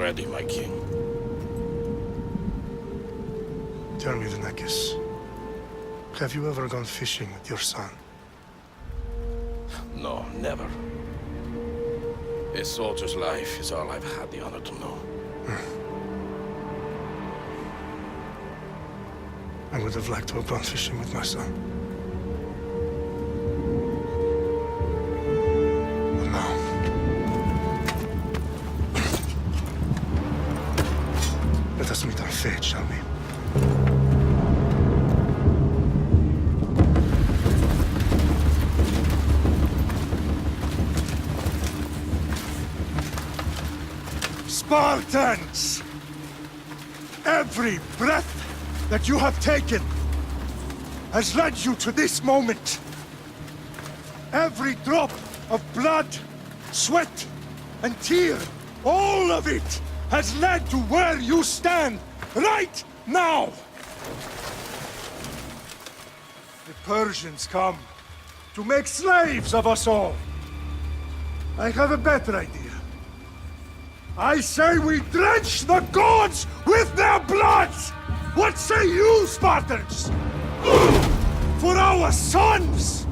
ready, my king. Tell me, Leonidas, have you ever gone fishing with your son? No, never. A soldier's life is all I've had the honor to know. I would have liked to have gone fishing with my son. But no. Let us meet on fate, shall we? Spartans! Every breath that you have taken has led you to this moment. Every drop of blood, sweat, and tear, all of it has led to where you stand right now. The Persians come to make slaves of us all. I have a better idea. I say we drench the gods with their bloods! What say you, Spartans? For our sons!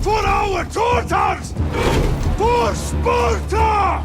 For our daughters! For Sparta!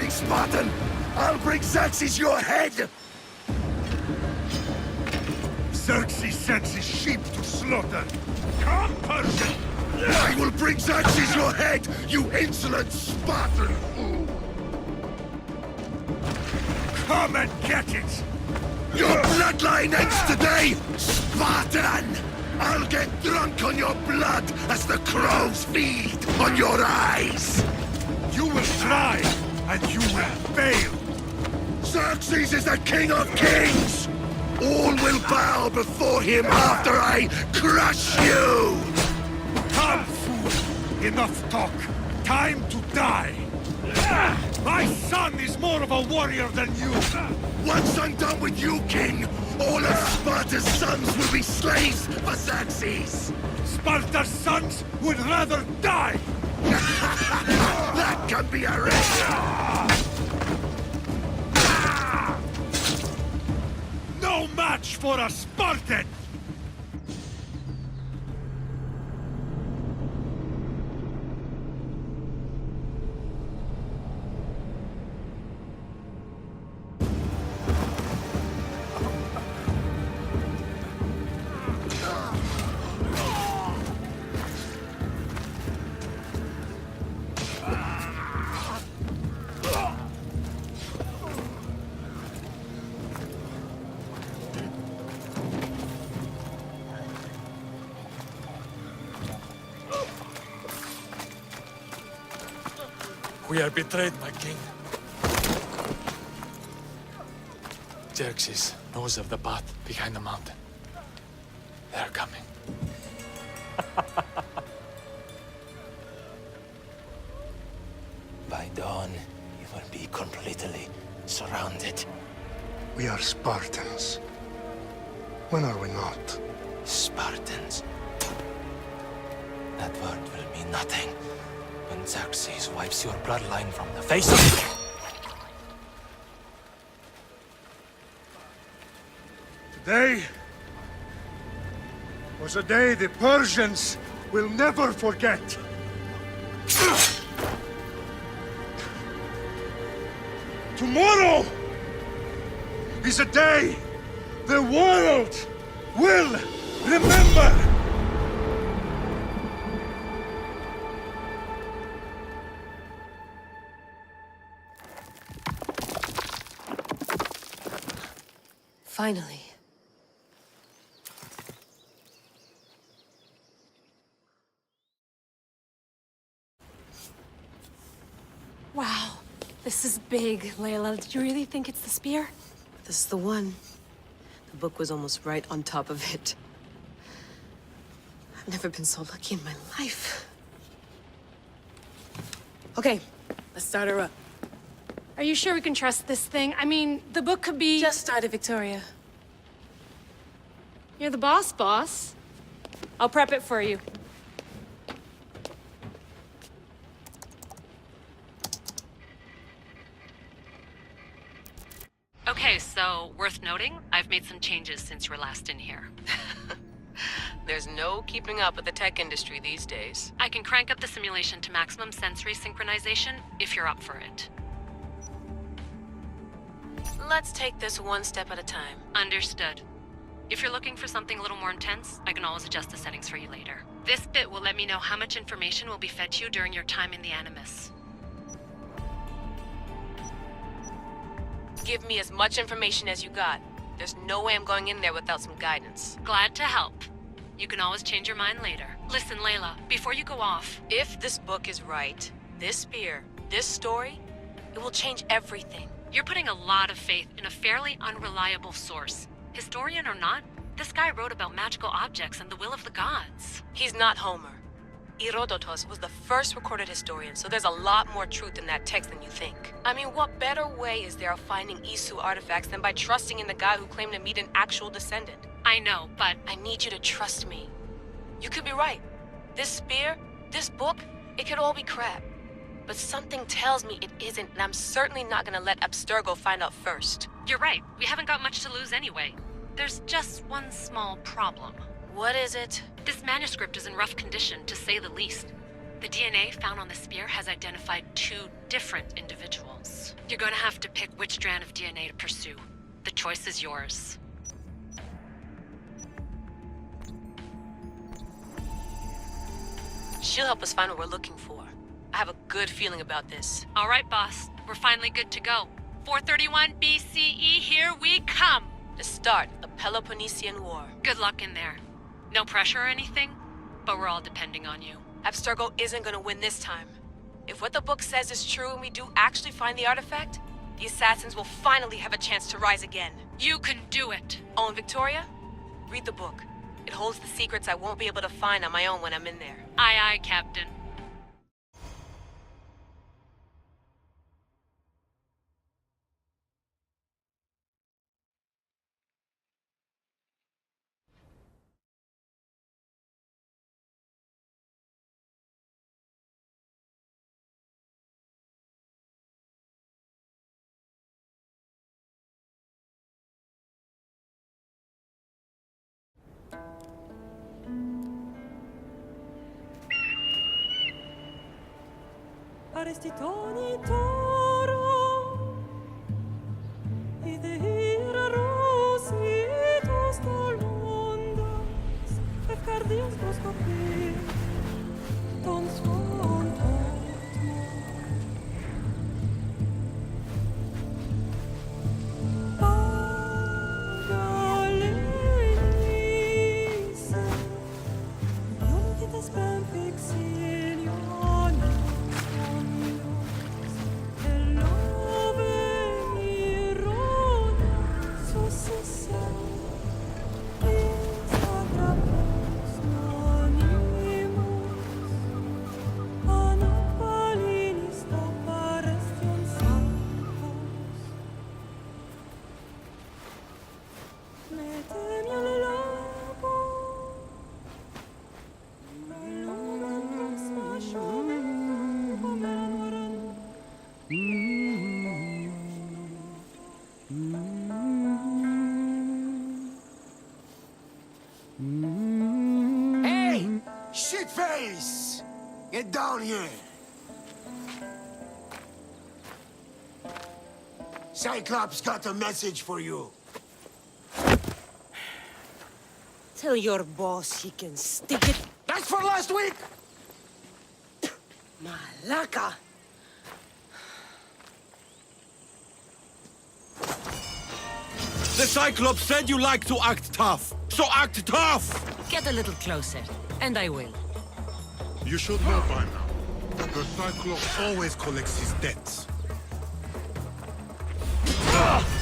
Spartan! I'll bring Xerxes your head! Xerxes sends his sheep to slaughter. Come, Persian! I will bring Xerxes your head, you insolent Spartan! Come and get it! Your bloodline ends today, Spartan! I'll get drunk on your blood as the crows feed on your eyes! You will try, and you will fail. Xerxes is the king of kings! All will bow before him after I crush you! Come, fool! Enough talk. Time to die. My son is more of a warrior than you. Once I'm done with you, king, all of Sparta's sons will be slaves for Xerxes! Sparta's sons would rather die. That can be arranged! No match for a Spartan! We are betrayed, my king. Xerxes knows of the path behind the mountain. They're coming. By dawn, you will be completely surrounded. We are Spartans. When are we not? Spartans. That word will mean nothing when Xerxes wipes your bloodline from the face of the... Today was a day the Persians will never forget. Tomorrow is a day the world will remember. Finally. Wow, this is big, Layla. Did you really think it's the spear? This is the one. The book was almost right on top of it. I've never been so lucky in my life. Okay, let's start her up. Are you sure we can trust this thing? I mean, the book could be... Just started, Victoria. You're the boss. I'll prep it for you. Okay, so worth noting, I've made some changes since you were last in here. There's no keeping up with the tech industry these days. I can crank up the simulation to maximum sensory synchronization if you're up for it. Let's take this one step at a time. Understood. If you're looking for something a little more intense, I can always adjust the settings for you later. This bit will let me know how much information will be fed to you during your time in the Animus. Give me as much information as you got. There's no way I'm going in there without some guidance. Glad to help. You can always change your mind later. Listen, Layla, before you go off... If this book is right, this spear, this story, it will change everything. You're putting a lot of faith in a fairly unreliable source. Historian or not, this guy wrote about magical objects and the will of the gods. He's not Homer. Herodotus was the first recorded historian, so there's a lot more truth in that text than you think. I mean, what better way is there of finding Isu artifacts than by trusting in the guy who claimed to meet an actual descendant? I know, but... I need you to trust me. You could be right. This spear, this book, it could all be crap. But something tells me it isn't, and I'm certainly not gonna let Abstergo find out first. You're right. We haven't got much to lose anyway. There's just one small problem. What is it? This manuscript is in rough condition, to say the least. The DNA found on the spear has identified 2 different individuals. You're gonna have to pick which strand of DNA to pursue. The choice is yours. She'll help us find what we're looking for. I have a good feeling about this. All right, boss. We're finally good to go. 431 BCE, here we come! The start of the Peloponnesian War. Good luck in there. No pressure or anything, but we're all depending on you. Abstergo isn't gonna win this time. If what the book says is true and we do actually find the artifact, the assassins will finally have a chance to rise again. You can do it. Oh, and Victoria? Read the book. It holds the secrets I won't be able to find on my own when I'm in there. Aye, aye, Captain. Arrestitoni toro, idehira rositos dolondas, efcardias proskopir, ton svon Pagalenise, non vites ben fixilione. Hey! Shitface! Get down here! Cyclops got a message for you. Tell your boss he can stick it. That's for last week! Malaka! The Cyclops said you like to act tough, so act tough! Get a little closer, and I will. You should know by now. The Cyclops always collects his debts.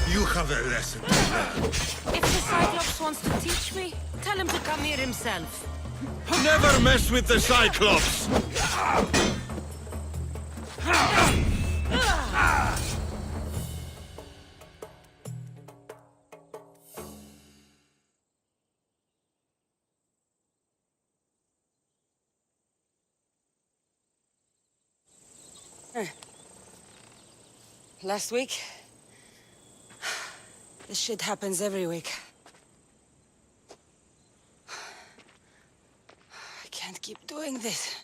You have a lesson to learn. If the Cyclops wants to teach me, tell him to come here himself. Never mess with the Cyclops! Last week? This shit happens every week. I can't keep doing this.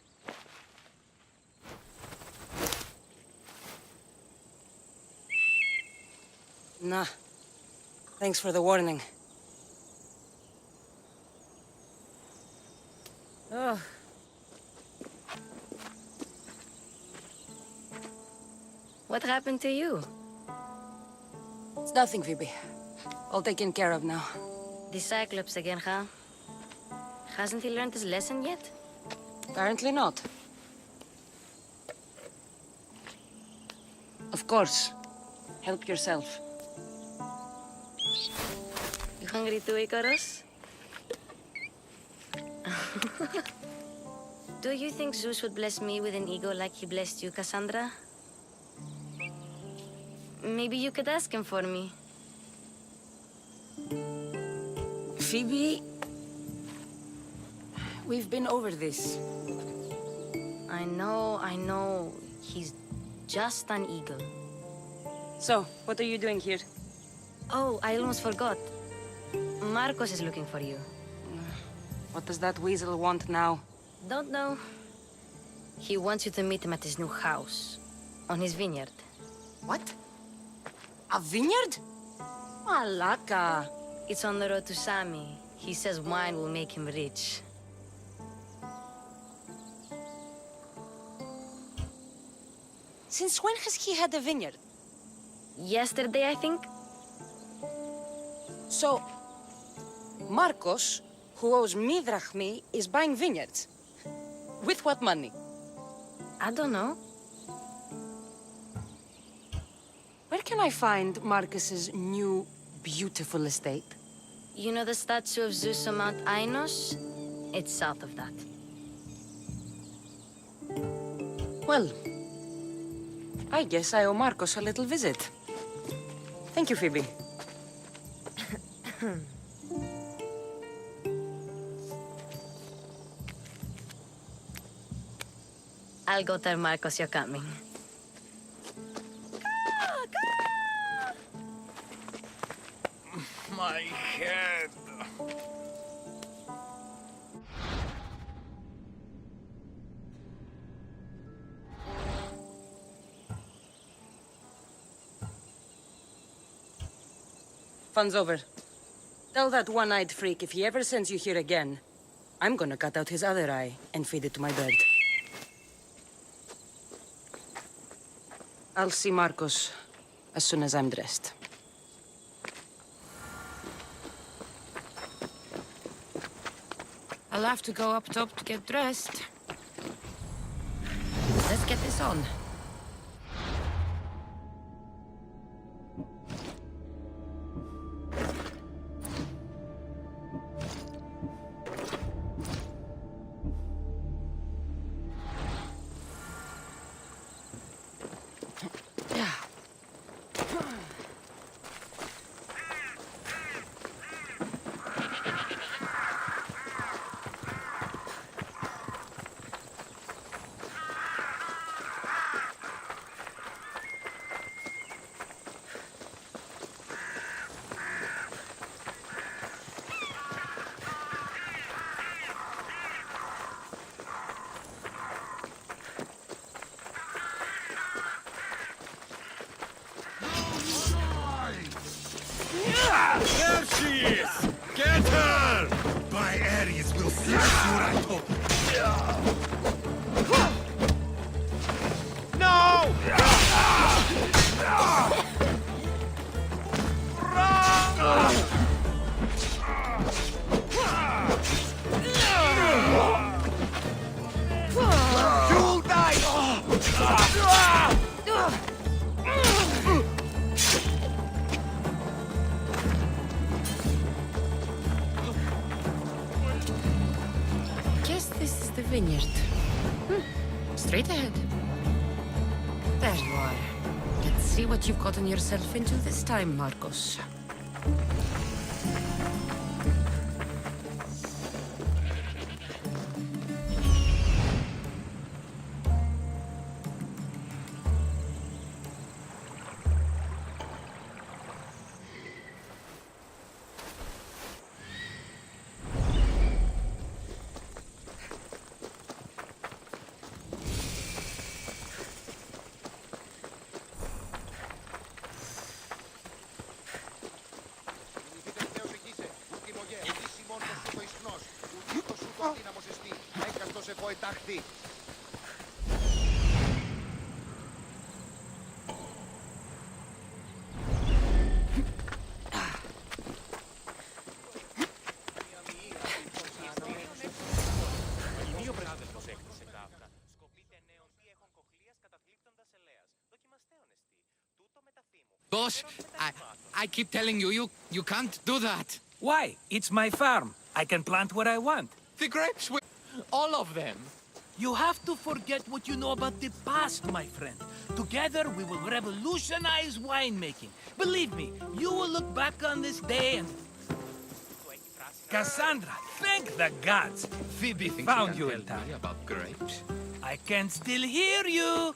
Nah. Thanks for the warning. Oh. What happened to you? It's nothing, Phoebe. All taken care of now. The Cyclops again, huh? Hasn't he learned his lesson yet? Apparently not. Of course. Help yourself. You hungry too, Icarus? Do you think Zeus would bless me with an ego like he blessed you, Cassandra? Maybe you could ask him for me. Phoebe... We've been over this. I know. He's just an eagle. So, what are you doing here? Oh, I almost forgot. Marcos is looking for you. What does that weasel want now? Don't know. He wants you to meet him at his new house. On his vineyard. What? A vineyard? Malaka. It's on the road to Sami. He says wine will make him rich. Since when has he had a vineyard? Yesterday, I think. So, Marcos, who owes me drachmi, is buying vineyards. With what money? I don't know. Where can I find Marcus's new, beautiful estate? You know the statue of Zeus on Mount Ainos? It's south of that. Well, I guess I owe Marcus a little visit. Thank you, Phoebe. I'll go tell Marcos you're coming. My head. Fun's over. Tell that one-eyed freak if he ever sends you here again, I'm gonna cut out his other eye and feed it to my bird. I'll see Marcos as soon as I'm dressed. I'll have to go up top to get dressed. Let's get this on. There she is! Get her! By Ares will slice your apple! No! You'll die! Guess this is the vineyard. Straight ahead. There you are. Let's see what you've gotten yourself into this time, Marcos. Boss, I keep telling you, you can't do that. Why? It's my farm. I can plant what I want. The grapes will... All of them. You have to forget what you know about the past, my friend. Together, we will revolutionize winemaking. Believe me, you will look back on this day and... Cassandra, thank the gods! Phoebe found you in time. About grapes? I can still hear you!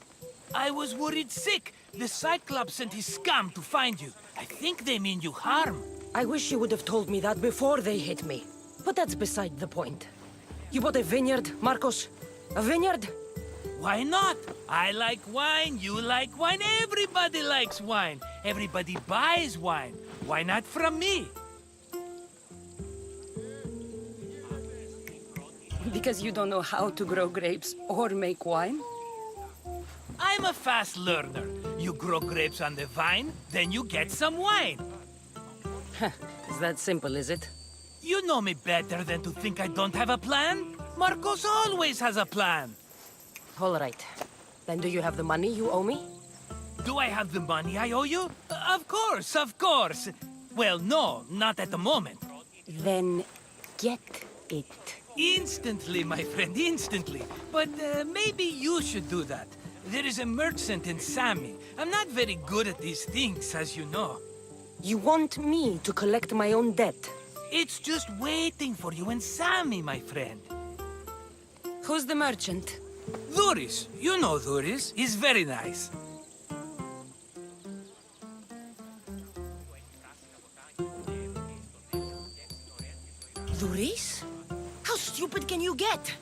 I was worried sick. The Cyclops sent his scum to find you. I think they mean you harm. I wish you would have told me that before they hit me. But that's beside the point. You bought a vineyard, Marcos? A vineyard? Why not? I like wine, you like wine, everybody likes wine. Everybody buys wine. Why not from me? Because you don't know how to grow grapes or make wine? I'm a fast learner. You grow grapes on the vine, then you get some wine. Is that simple, is it? You know me better than to think I don't have a plan. Marcos always has a plan. All right. Then do you have the money you owe me? Do I have the money I owe you? Of course, of course. Well, no, not at the moment. Then get it. Instantly, my friend, instantly. But maybe you should do that. There is a merchant in Sami. I'm not very good at these things, as you know. You want me to collect my own debt? It's just waiting for you in Sami, my friend. Who's the merchant? Dhuris. You know Dhuris. He's very nice. Dhuris? How stupid can you get?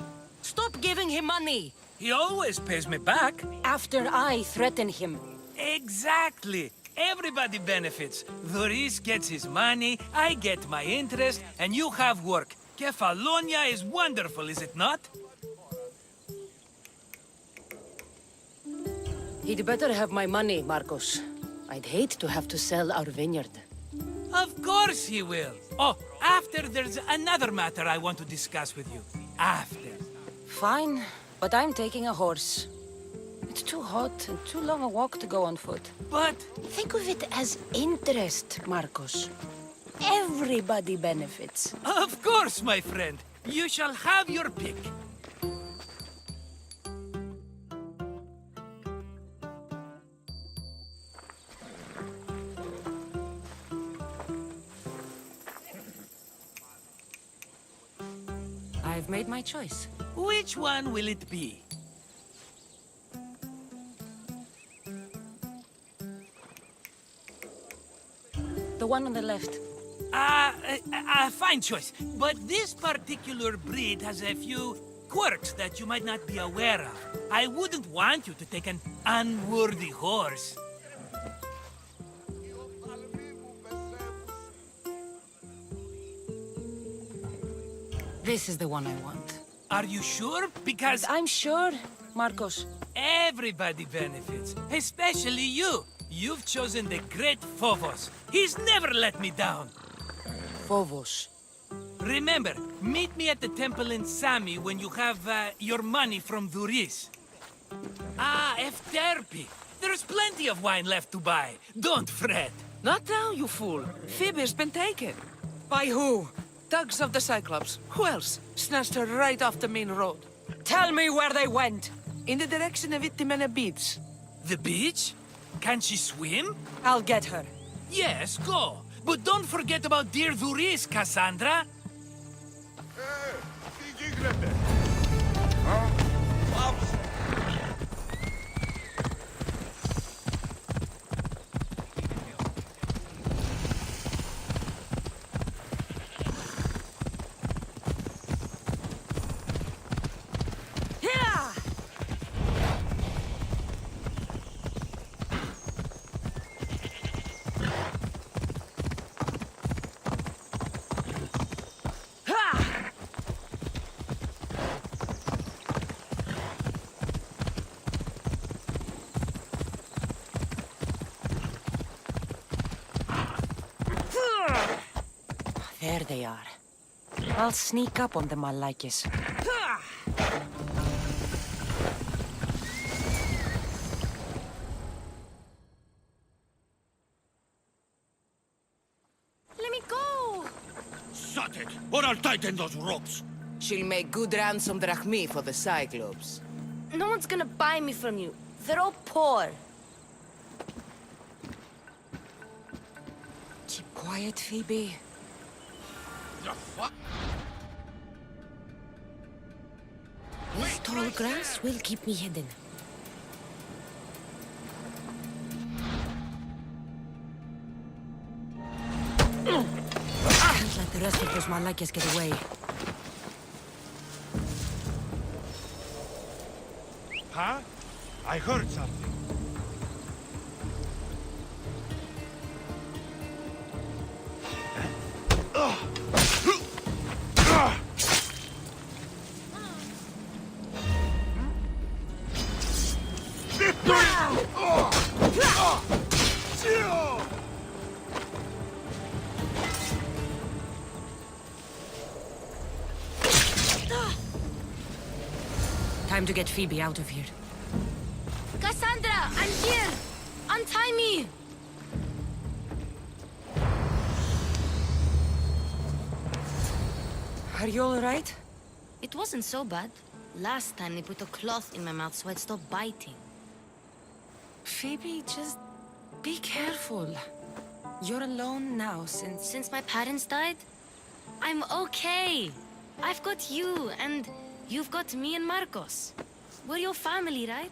Stop giving him money! He always pays me back. After I threaten him. Exactly. Everybody benefits. Dhuris gets his money, I get my interest, and you have work. Kefalonia is wonderful, is it not? He'd better have my money, Marcos. I'd hate to have to sell our vineyard. Of course he will. Oh, after there's another matter I want to discuss with you. After. Fine, but I'm taking a horse. It's too hot and too long a walk to go on foot. But... think of it as interest, Marcos. Everybody benefits. Of course, my friend. You shall have your pick. I've made my choice. Which one will it be? The one on the left. Fine choice. But this particular breed has a few quirks that you might not be aware of. I wouldn't want you to take an unworthy horse. This is the one I want. Are you sure? Because... I'm sure, Marcos. everybody benefits, especially you. You've chosen the great Phobos. He's never let me down. Phobos. Remember, meet me at the temple in Sami when you have your money from Dhuris. Ah, Efterpi. There's plenty of wine left to buy. Don't fret. Not now, you fool. Phoebe's been taken. By who? Thugs of the Cyclops. Who else? Snatched her right off the main road. Tell me where they went. In the direction of Itimena Beach. The beach? Can she swim? I'll get her. Yes, go. But don't forget about dear Dhuris, Cassandra. There they are. I'll sneak up on them, Malakis. Let me go! Shut it, or I'll tighten those ropes. She'll make good ransom drachmi for the Cyclops. No one's gonna buy me from you. They're all poor. Keep quiet, Phoebe. The fuck? This tall grass will keep me hidden. Can't let the rest of those Malakis get away. Huh? I heard something. Time to get Phoebe out of here. Cassandra, I'm here! Untie me! Are you all right? It wasn't so bad. Last time they put a cloth in my mouth so I'd stop biting. Phoebe, just be careful. You're alone now Since my parents died? I'm okay. I've got you, and you've got me and Marcos. We're your family, right?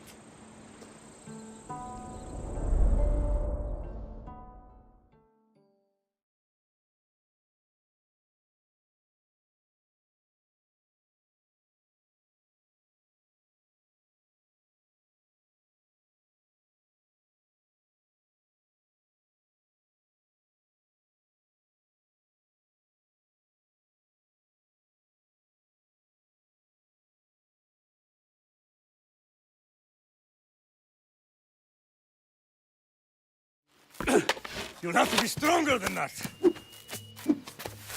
You'll have to be stronger than that.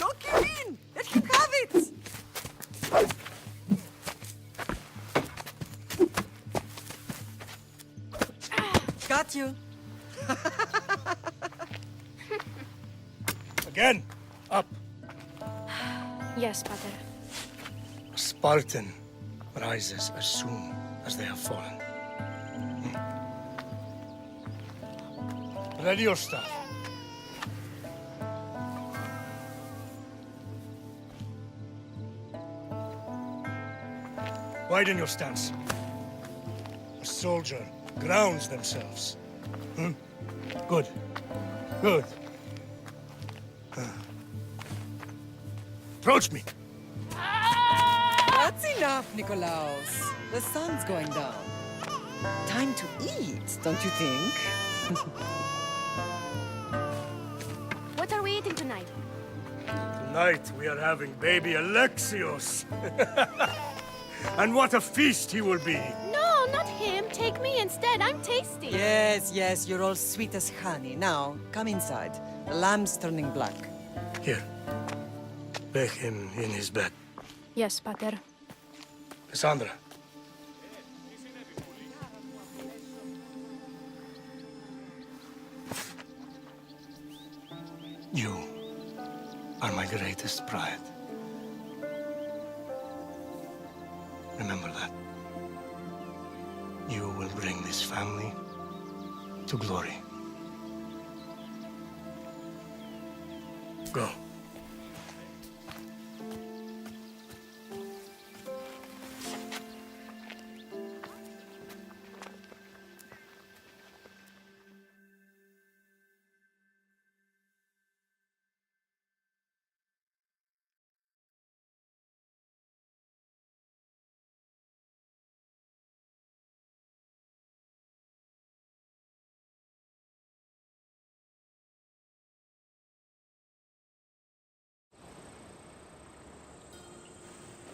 Don't give in! Let him have it! Got you. Again, up. Yes, Pater. A Spartan rises as soon as they have fallen. Ready your staff. Widen your stance. A soldier grounds themselves. Good. Good. Approach me. That's enough, Nikolaos. The sun's going down. Time to eat, don't you think? What are we eating tonight? Tonight we are having baby Alexios. And what a feast he will be. No, not him. Take me instead. I'm tasty. Yes, you're all sweet as honey. Now, come inside. The lamb's turning black. Here. Lay him in his bed. Yes, Pater. Cassandra. You are my greatest pride. Remember that. You will bring this family to glory. Go.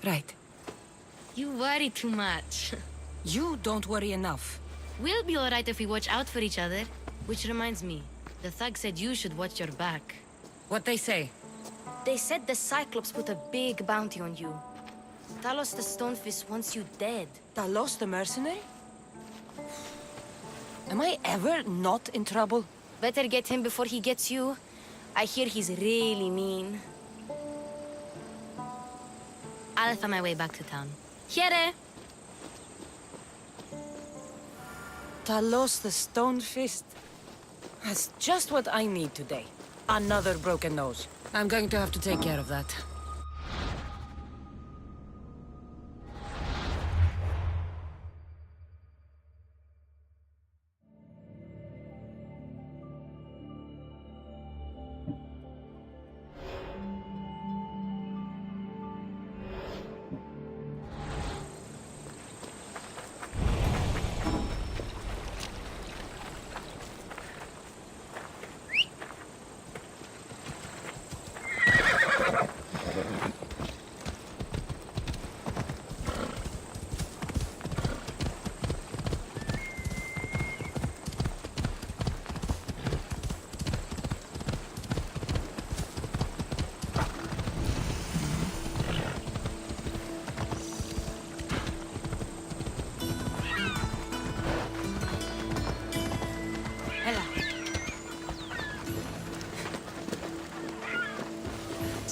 Right. You worry too much. You don't worry enough. We'll be alright if we watch out for each other. Which reminds me, the thug said you should watch your back. What they say? They said the Cyclops put a big bounty on you. Talos the Stonefist wants you dead. Talos the mercenary? Am I ever not in trouble? Better get him before he gets you. I hear he's really mean. I'll find my way back to town. Here! Talos the Stonefist. That's just what I need today. Another broken nose. I'm going to have to take care of that.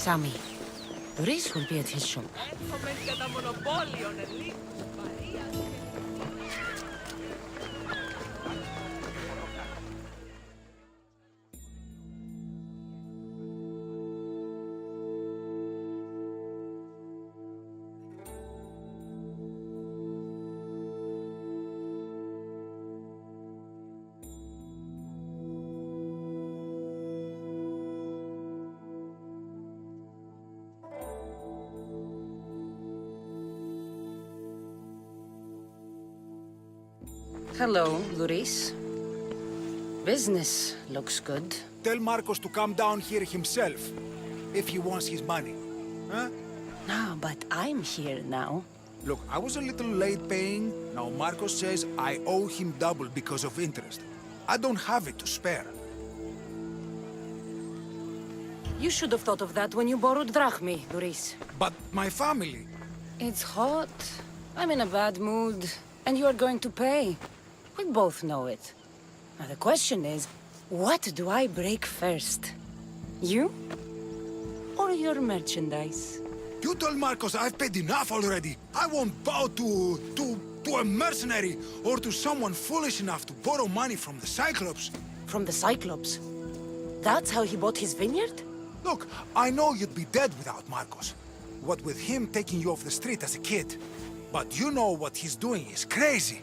Sammy. Reese will be at his shop. Hello, Luis. Business looks good. Tell Marcos to come down here himself, if he wants his money. Huh? No, but I'm here now. Look, I was a little late paying. Now Marcos says I owe him double because of interest. I don't have it to spare. You should have thought of that when you borrowed drachmi, Luis. But my family... It's hot. I'm in a bad mood. And you are going to pay. We both know it. Now the question is, what do I break first? You? Or your merchandise? You told Marcos I've paid enough already. I won't bow to a mercenary or to someone foolish enough to borrow money from the Cyclops. From the Cyclops? That's how he bought his vineyard? Look, I know you'd be dead without Marcos. What with him taking you off the street as a kid. But you know what he's doing is crazy.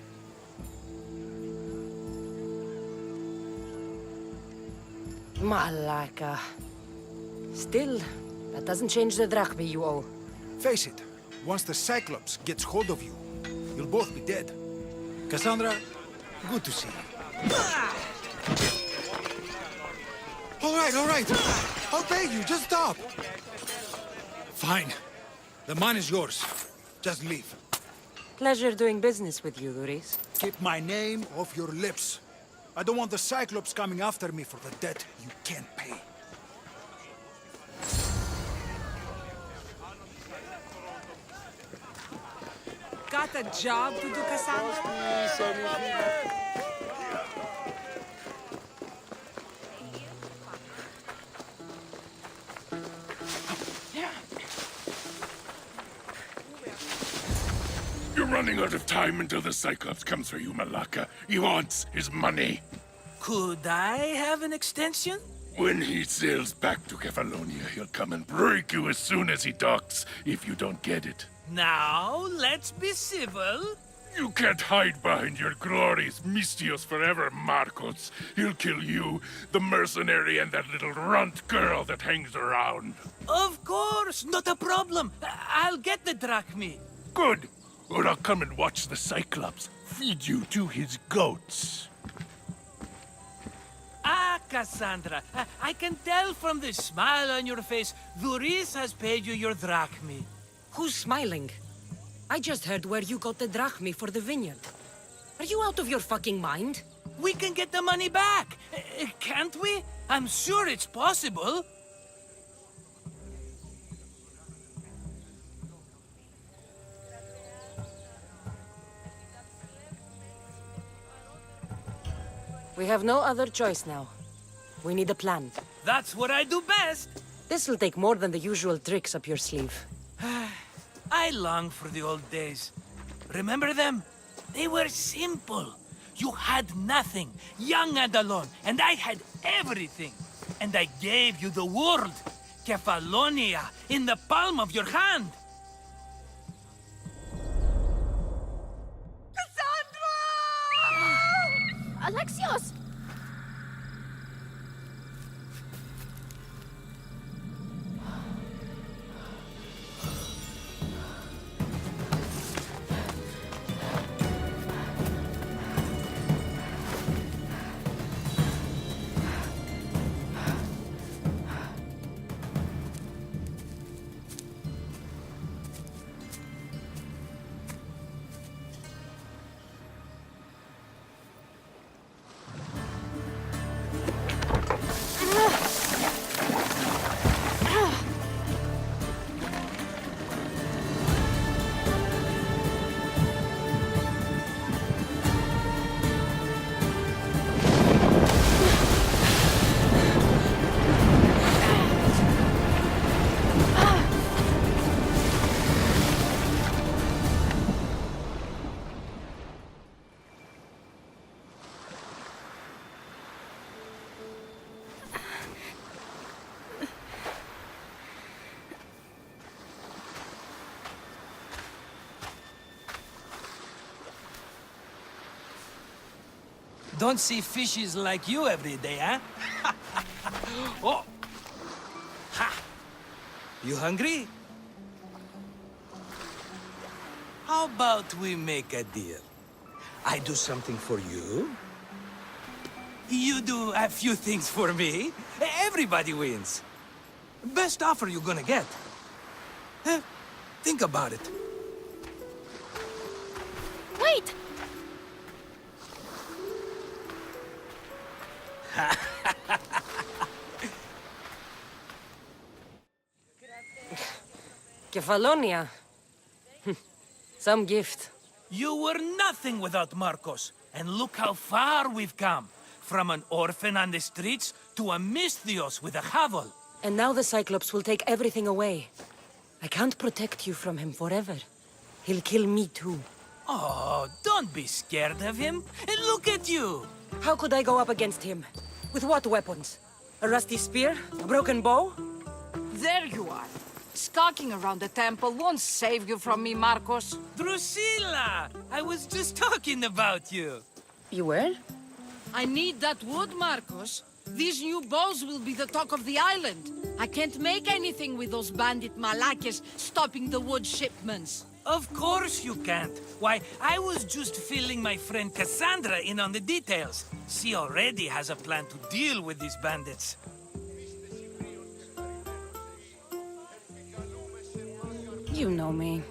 Malaka. Still, that doesn't change the drachmi you owe. Face it, once the Cyclops gets hold of you, you'll both be dead. Cassandra, good to see you. All right. I'll pay you, just stop. Fine. The money's yours. Just leave. Pleasure doing business with you, Luis. Keep my name off your lips. I don't want the Cyclops coming after me for the debt you can't pay. Got a job to do, Cassandra? You're running out of time until the Cyclops comes for you, Malaka. He wants his money. Could I have an extension? When he sails back to Kefalonia, he'll come and break you as soon as he docks, if you don't get it. Now, let's be civil. You can't hide behind your glorious Mistios forever, Marcos. He'll kill you, the mercenary, and that little runt girl that hangs around. Of course, not a problem. I'll get the drachmi. Good. Or I'll come and watch the Cyclops feed you to his goats. Ah, Cassandra, I can tell from the smile on your face, Luis has paid you your drachmi. Who's smiling? I just heard where you got the drachmi for the vineyard. Are you out of your fucking mind? We can get the money back, can't we? I'm sure it's possible. We have no other choice now. We need a plan. That's what I do best. This will take more than the usual tricks up your sleeve. I long for the old days. Remember them? They were simple. You had nothing, young and alone, and I had everything. And I gave you the world, Kefalonia, in the palm of your hand. Alexios! Don't see fishes like you every day, huh? Oh! Ha! You hungry? How about we make a deal? I do something for you. You do a few things for me. Everybody wins. Best offer you're gonna get. Huh? Think about it. Wait! Kefalonia. Some gift. You were nothing without Marcos. And look how far we've come. From an orphan on the streets to a Misthios with a hovel. And now the Cyclops will take everything away. I can't protect you from him forever. He'll kill me too. Oh, don't be scared of him. And look at you. How could I go up against him? With what weapons? A rusty spear? A broken bow? There you are. Skulking around the temple won't save you from me, Marcos. Drusilla! I was just talking about you. You were? I need that wood, Marcos. These new bows will be the talk of the island. I can't make anything with those bandit malakes stopping the wood shipments. Of course you can't. Why, I was just filling my friend Cassandra in on the details. She already has a plan to deal with these bandits. You know me.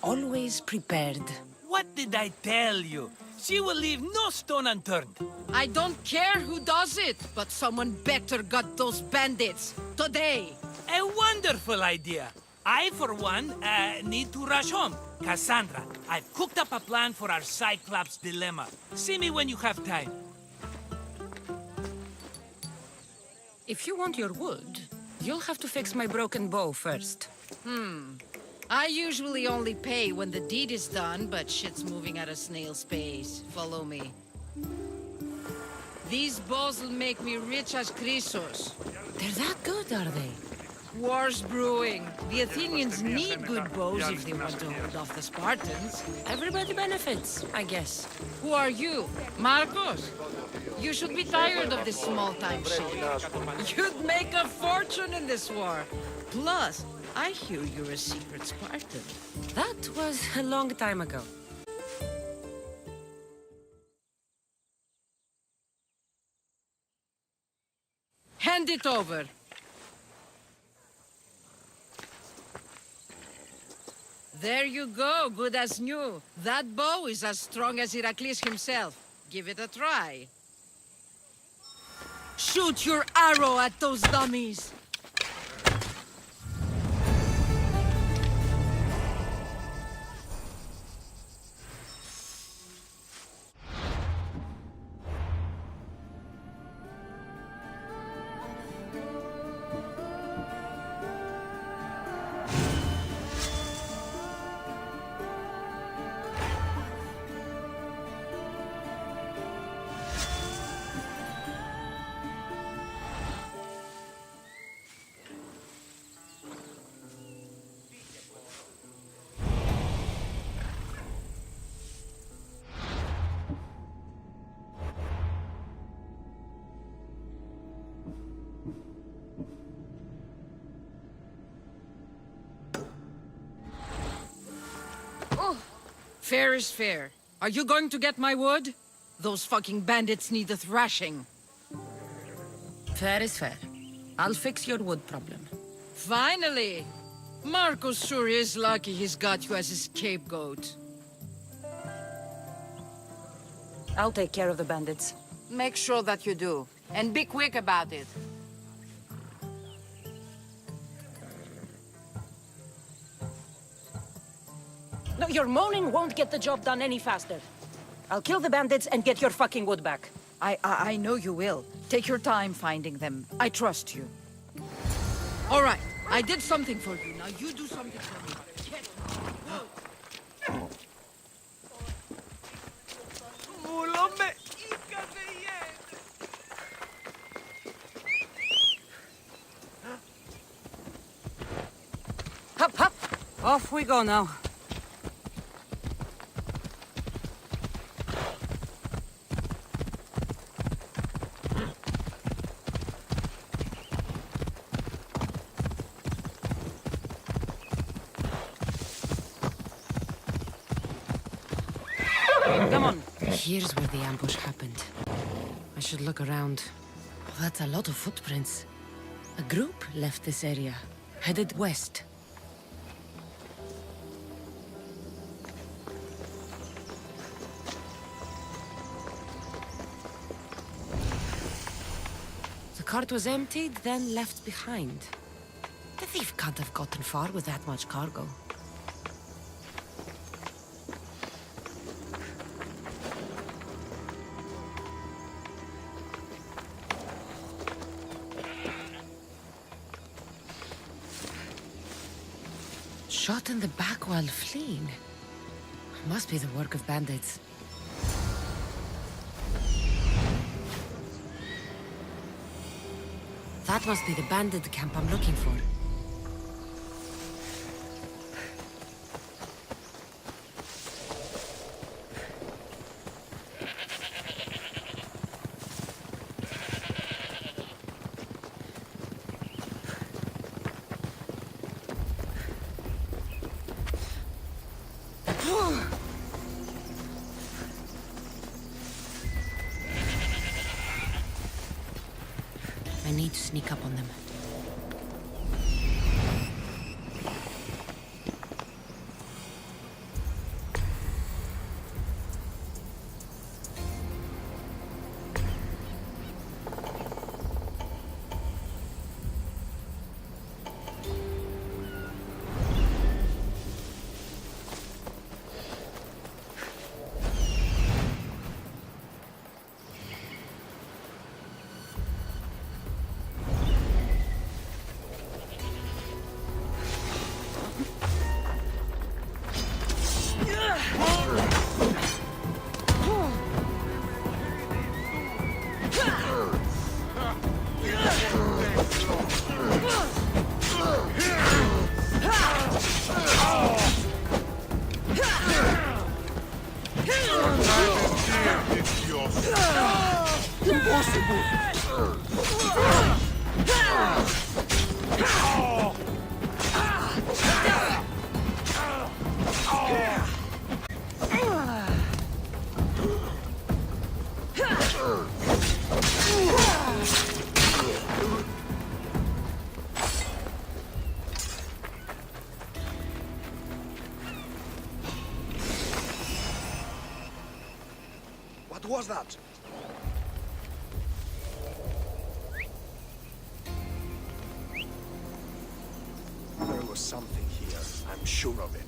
Always prepared. What did I tell you? She will leave no stone unturned. I don't care who does it, but someone better got those bandits. Today. A wonderful idea. I, for one, need to rush home. Cassandra, I've cooked up a plan for our Cyclops dilemma. See me when you have time. If you want your wood, you'll have to fix my broken bow first. I usually only pay when the deed is done, but shit's moving at a snail's pace. Follow me. These bows will make me rich as Chrysos. They're that good, are they? War's brewing. The Athenians need good bows if they want to hold off the Spartans. Everybody benefits, I guess. Who are you? Marcos? You should be tired of this small-time shit. You'd make a fortune in this war. Plus, I hear you're a secret Spartan. That was a long time ago. Hand it over. There you go, good as new. That bow is as strong as Heracles himself. Give it a try. Shoot your arrow at those dummies! Fair is fair. Are you going to get my wood? Those fucking bandits need a thrashing. Fair is fair. I'll fix your wood problem. Finally! Marcos sure is lucky he's got you as his scapegoat. I'll take care of the bandits. Make sure that you do. And be quick about it. No, your moaning won't get the job done any faster. I'll kill the bandits and get your fucking wood back. I know you will. Take your time finding them. I trust you. All right. I did something for you. Now you do something for me. Hop, hop! Off we go now. Come on. Here's where the ambush happened. I should look around. That's a lot of footprints. A group left this area, headed west. The cart was emptied, then left behind. The thief can't have gotten far with that much cargo. Shot in the back while fleeing. Must be the work of bandits. That must be the bandit camp I'm looking for. I need to sneak up on them. What was that? There was something here. I'm sure of it.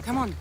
Come on.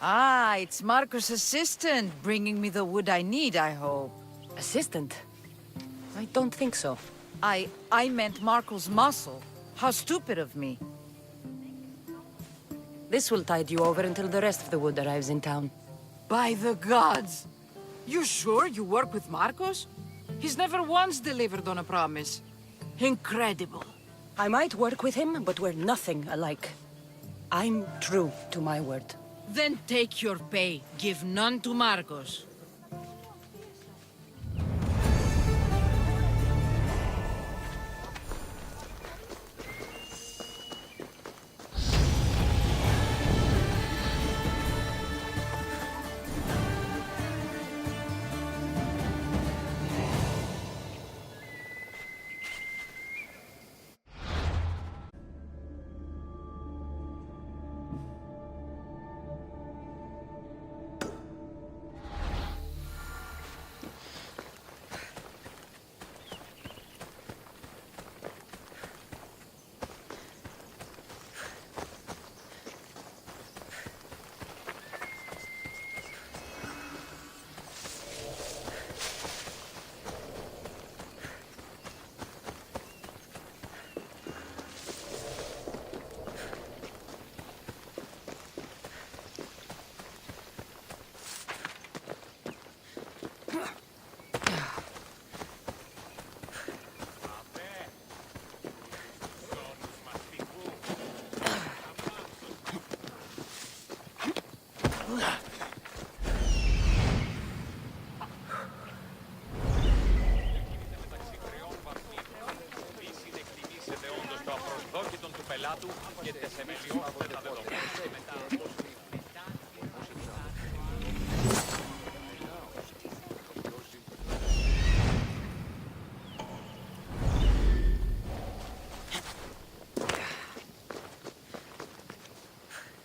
Ah, it's Marco's assistant bringing me the wood I need, I hope. Assistant? I don't think so. I meant Marco's muscle. How stupid of me. This will tide you over until the rest of the wood arrives in town. By the gods! You sure you work with Marcos? He's never once delivered on a promise. Incredible. I might work with him, but we're nothing alike. I'm true to my word. Then take your pay. Give none to Marcos.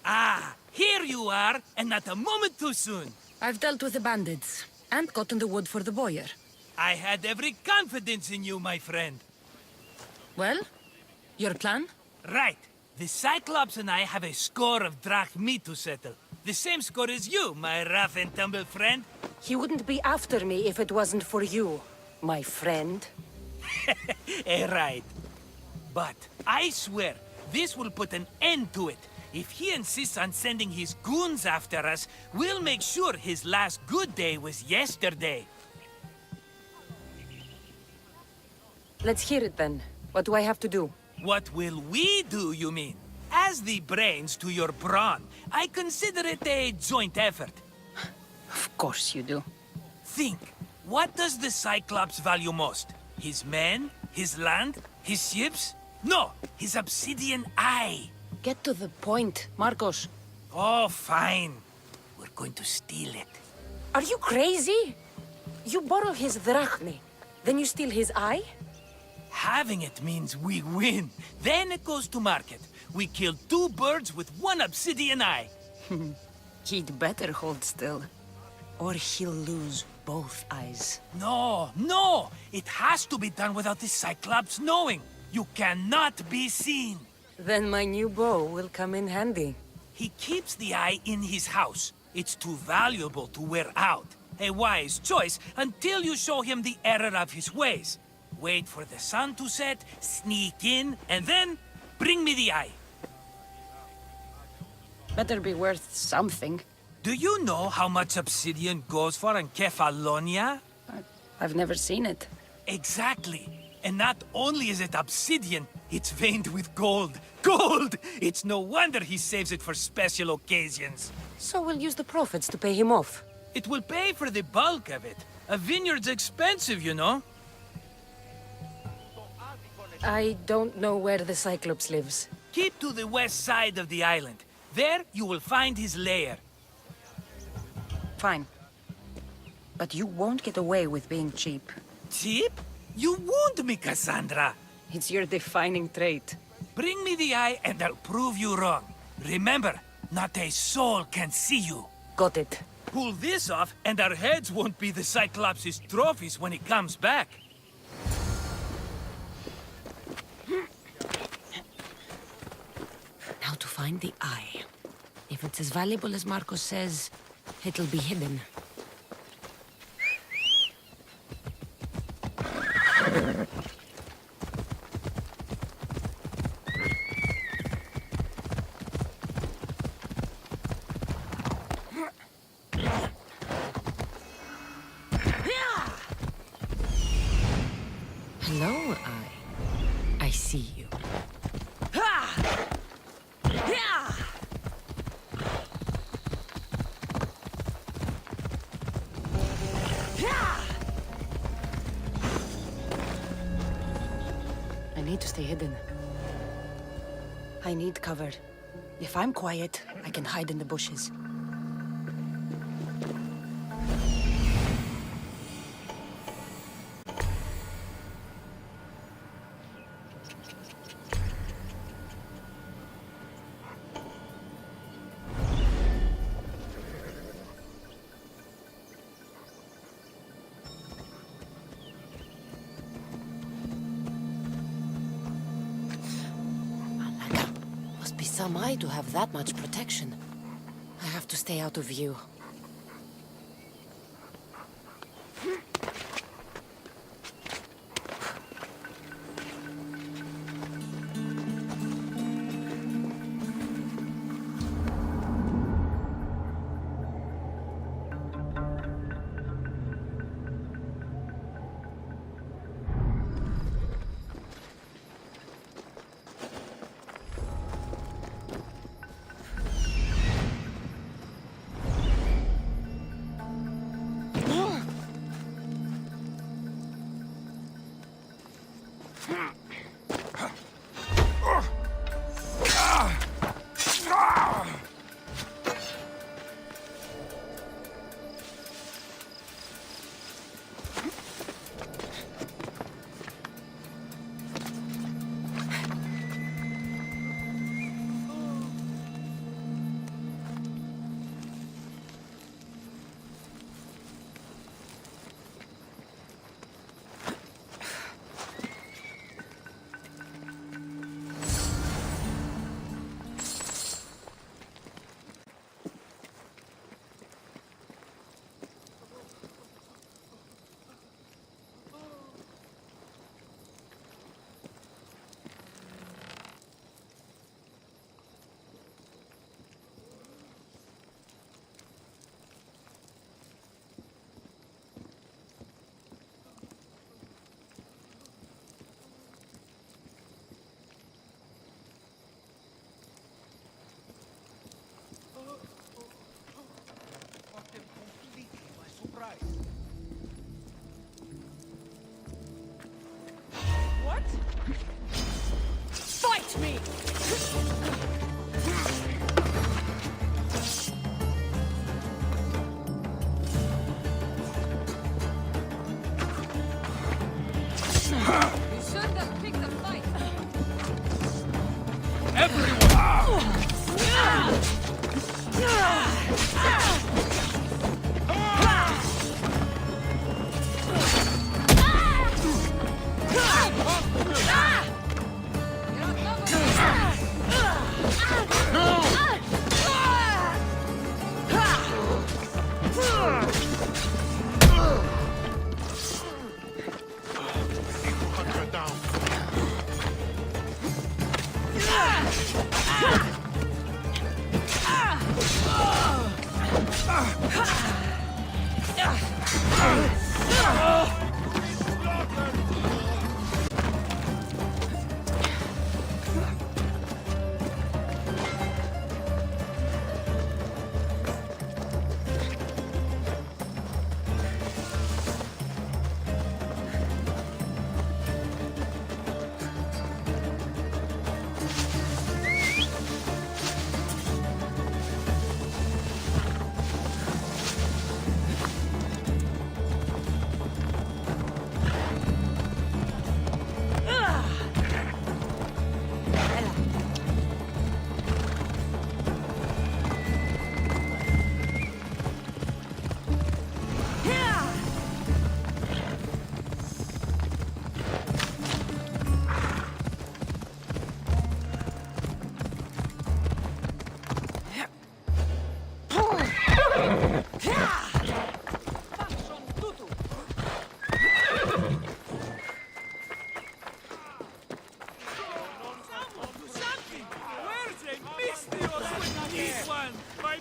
Ah, here you are, and not a moment too soon. I've dealt with the bandits, and gotten the wood for the boyar. I had every confidence in you, my friend. Well, your plan? Right. The Cyclops and I have a score of drachmi to settle. The same score as you, my rough and tumble friend. He wouldn't be after me if it wasn't for you, my friend. Right. But I swear, this will put an end to it. If he insists on sending his goons after us, we'll make sure his last good day was yesterday. Let's hear it then. What do I have to do? What will we do, you mean? As the brains to your brawn, I consider it a joint effort. Of course you do. Think, what does the Cyclops value most? His men? His land? His ships? No, his obsidian eye. Get to the point, Marcos. Oh, fine. We're going to steal it. Are you crazy? You borrow his drachmi, then you steal his eye? Having it means we win. Then it goes to market. We kill 2 birds with 1 obsidian eye. He'd better hold still, or he'll lose both eyes. No, no! It has to be done without the Cyclops knowing. You cannot be seen. Then my new bow will come in handy. He keeps the eye in his house. It's too valuable to wear out. A wise choice until you show him the error of his ways. Wait for the sun to set, sneak in, and then bring me the eye. Better be worth something. Do you know how much obsidian goes for in Kefalonia? I've never seen it. Exactly. And not only is it obsidian, it's veined with gold. Gold! It's no wonder he saves it for special occasions. So we'll use the profits to pay him off. It will pay for the bulk of it. A vineyard's expensive, you know. I don't know where the Cyclops lives. Keep to the west side of the island. There, you will find his lair. Fine. But you won't get away with being cheap. Cheap? You wound me, Cassandra. It's your defining trait. Bring me the eye and I'll prove you wrong. Remember, not a soul can see you. Got it. Pull this off and our heads won't be the Cyclops' trophies when he comes back. Now to find the eye. If If it's as valuable as Marcos says, it'll be hidden. Hello, I see you. I need to stay hidden. I need cover. If I'm quiet, I can hide in the bushes. Some eye to have that much protection. I have to stay out of view. What? Fight me! You should have picked a fight.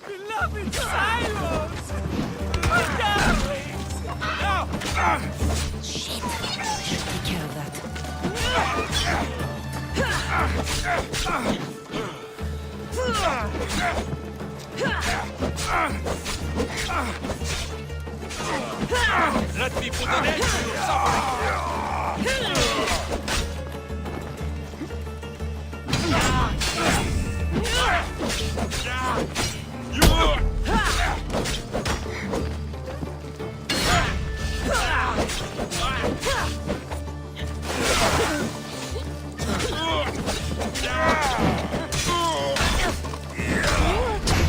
Beloved silos! My darlings! No! Shit! I should take care of that. Let me put an end to your suffering!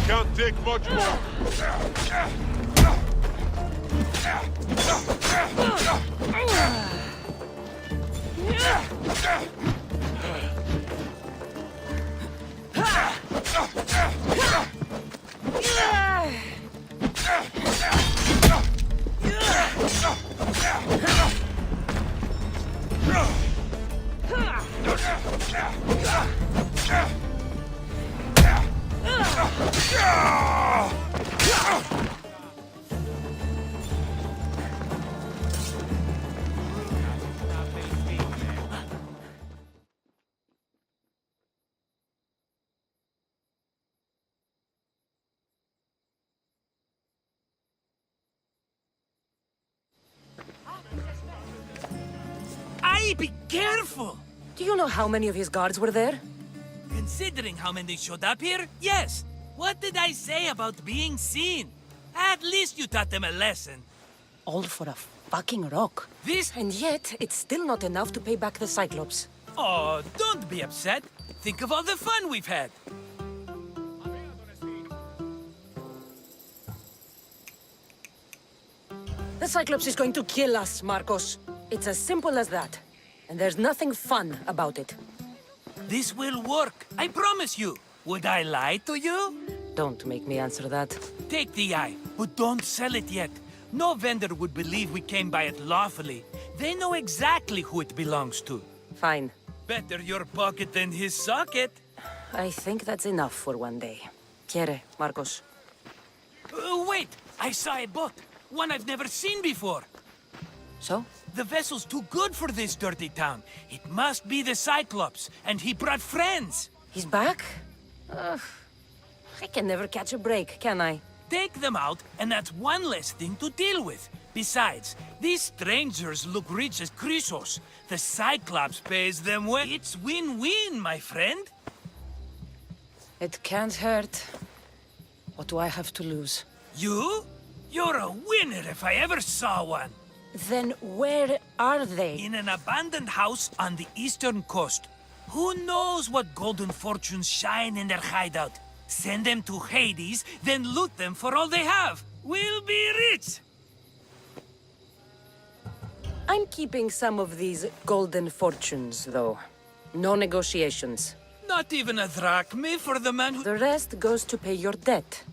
Can't take much more. Aye, be careful! Do you know how many of his guards were there? Considering how many showed up here, yes. What did I say about being seen? At least you taught them a lesson. All for a fucking rock. This... And yet, it's still not enough to pay back the Cyclops. Oh, don't be upset. Think of all the fun we've had. The Cyclops is going to kill us, Marcos. It's as simple as that. And there's nothing fun about it. This will work, I promise you. Would I lie to you? Don't make me answer that. Take the eye, but don't sell it yet. No vendor would believe we came by it lawfully. They know exactly who it belongs to. Fine. Better your pocket than his socket. I think that's enough for one day. Quiere, Marcos. Wait! I saw a boat. One I've never seen before. So? The vessel's too good for this dirty town. It must be the Cyclops, and he brought friends. He's back? I can never catch a break, can I? Take them out, and that's one less thing to deal with. Besides, these strangers look rich as Chrysos. The Cyclops pays them well. It's win-win, my friend. It can't hurt. What do I have to lose? You? You're a winner if I ever saw one. Then where are they? In an abandoned house on the eastern coast. Who knows what golden fortunes shine in their hideout? Send them to Hades, then loot them for all they have. We'll be rich! I'm keeping some of these golden fortunes, though. No negotiations. Not even a drachme for the man who... The rest goes to pay your debt.